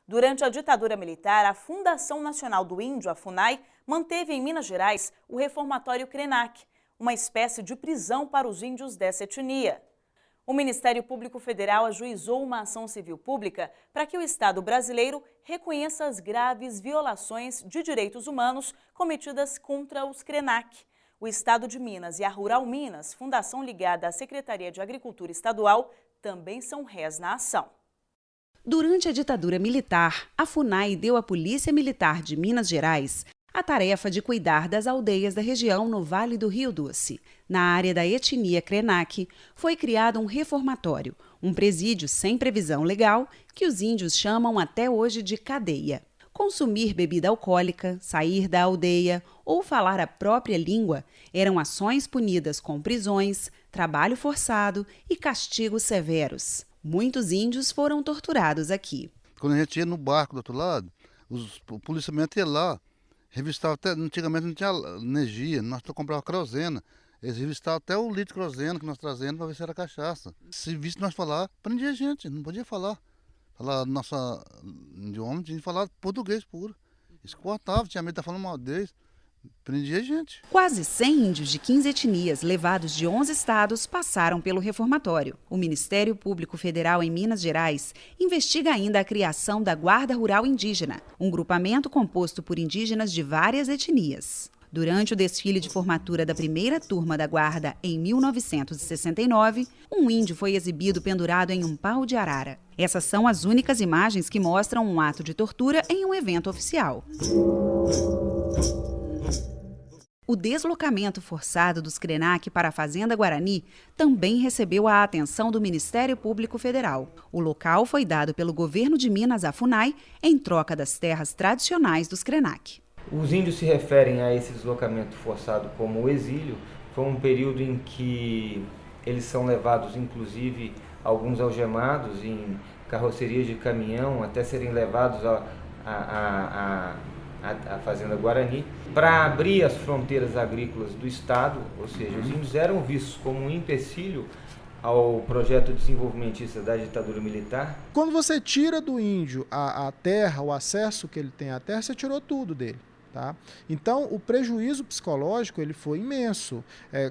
Durante a ditadura militar, a Fundação Nacional do Índio, a FUNAI, manteve em Minas Gerais o reformatório Krenak, uma espécie de prisão para os índios dessa etnia. O Ministério Público Federal ajuizou uma ação civil pública para que o Estado brasileiro reconheça as graves violações de direitos humanos cometidas contra os Krenak. O Estado de Minas e a Rural Minas, fundação ligada à Secretaria de Agricultura Estadual, também são réis na ação. Durante a ditadura militar, a FUNAI deu à Polícia Militar de Minas Gerais a tarefa de cuidar das aldeias da região no Vale do Rio Doce. Na área da etnia Krenak, foi criado um reformatório, um presídio sem previsão legal que os índios chamam até hoje de cadeia. Consumir bebida alcoólica, sair da aldeia ou falar a própria língua eram ações punidas com prisões, trabalho forçado e castigos severos. Muitos índios foram torturados aqui. Quando a gente ia no barco do outro lado, o policiamento ia lá, revistava até, antigamente não tinha energia, nós comprávamos querosena. Eles revistavam até o litro de querosena que nós trazíamos para ver se era cachaça. Se visse nós falar, prendia a gente, não podia falar. Falar nossa idioma, tinha que falar português puro. Eles cortavam, tinha medo de estar falando mal deles. Prendia a gente. Quase 100 índios de 15 etnias, levados de 11 estados, passaram pelo reformatório. O Ministério Público Federal em Minas Gerais investiga ainda a criação da Guarda Rural Indígena, um grupamento composto por indígenas de várias etnias. Durante o desfile de formatura da primeira turma da Guarda, em 1969, um índio foi exibido pendurado em um pau de arara. Essas são as únicas imagens que mostram um ato de tortura em um evento oficial. O deslocamento forçado dos Krenak para a Fazenda Guarani também recebeu a atenção do Ministério Público Federal. O local foi dado pelo governo de Minas à FUNAI em troca das terras tradicionais dos Krenak. Os índios se referem a esse deslocamento forçado como o exílio. Foi um período em que eles são levados, inclusive, alguns algemados em carrocerias de caminhão, até serem levados à Fazenda Guarani, para abrir as fronteiras agrícolas do Estado, ou seja, os índios eram vistos como um empecilho ao projeto desenvolvimentista da ditadura militar. Quando você tira do índio a terra, o acesso que ele tem à terra, você tirou tudo dele. Tá? Então, o prejuízo psicológico ele foi imenso.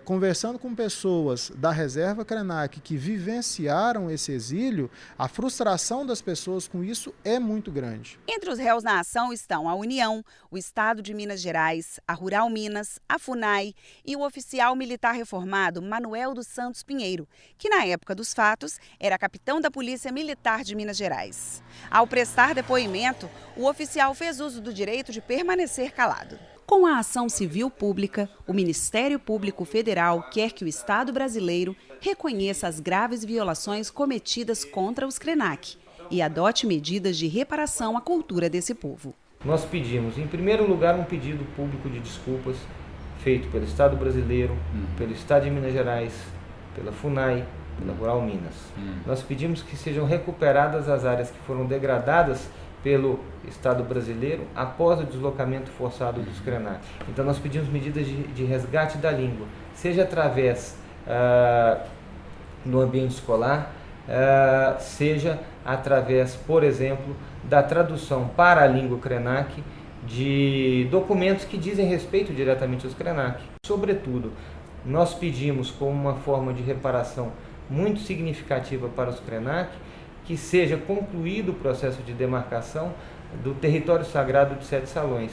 Conversando com pessoas da reserva Krenak que vivenciaram esse exílio, a frustração das pessoas com isso é muito grande. Entre os réus na ação estão a União, o Estado de Minas Gerais, a Rural Minas, a FUNAI e o oficial militar reformado Manuel dos Santos Pinheiro, que na época dos fatos era capitão da Polícia Militar de Minas Gerais. Ao prestar depoimento, o oficial fez uso do direito de permanecer calado. Com a ação civil pública, o Ministério Público Federal quer que o Estado brasileiro reconheça as graves violações cometidas contra os Krenak e adote medidas de reparação à cultura desse povo. Nós pedimos, em primeiro lugar, um pedido público de desculpas feito pelo Estado brasileiro, pelo Estado de Minas Gerais, pela FUNAI, pela Rural Minas. Nós pedimos que sejam recuperadas as áreas que foram degradadas pelo Estado brasileiro após o deslocamento forçado dos Krenak. Então nós pedimos medidas de resgate da língua, seja através do ambiente escolar, seja através, por exemplo, da tradução para a língua Krenak de documentos que dizem respeito diretamente aos Krenak. Sobretudo, nós pedimos como uma forma de reparação muito significativa para os Krenak, que seja concluído o processo de demarcação do território sagrado de Sete Salões.